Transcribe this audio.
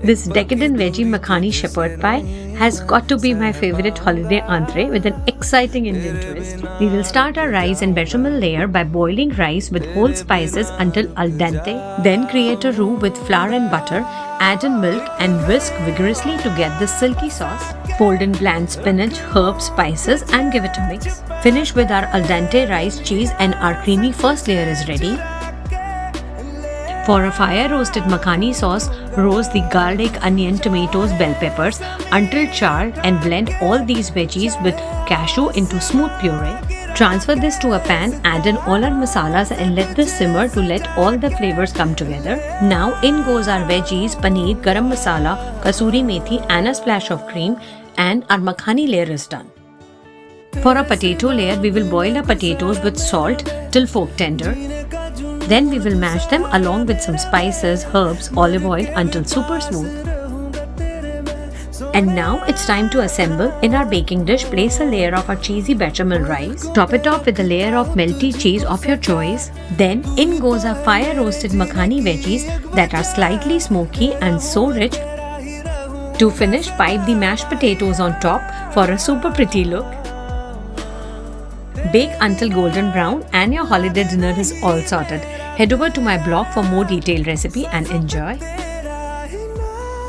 This decadent veggie makhani shepherd pie has got to be my favorite holiday entree with an exciting Indian twist. We will start our rice and bechamel layer by boiling rice with whole spices until al dente. Then create a roux with flour and butter, add in milk and whisk vigorously to get this silky sauce. Fold in bland spinach, herbs, spices and give it a mix. Finish with our al dente rice, cheese and our creamy first layer is ready. For a fire-roasted makhani sauce, roast the garlic, onion, tomatoes, bell peppers until charred and blend all these veggies with cashew into smooth puree. Transfer this to a pan, add in all our masalas and let this simmer to let all the flavors come together. Now in goes our veggies, paneer, garam masala, kasuri methi and a splash of cream, and our makhani layer is done. For a potato layer, we will boil our potatoes with salt till fork tender. Then we will mash them along with some spices, herbs, olive oil until super smooth. And now it's time to assemble. In our baking dish, place a layer of our cheesy bechamel rice. Top it off with a layer of melty cheese of your choice. Then in goes our fire roasted makhani veggies that are slightly smoky and so rich. To finish, pipe the mashed potatoes on top for a super pretty look. Bake until golden brown and your holiday dinner is all sorted. Head over to my blog for more detailed recipe and enjoy.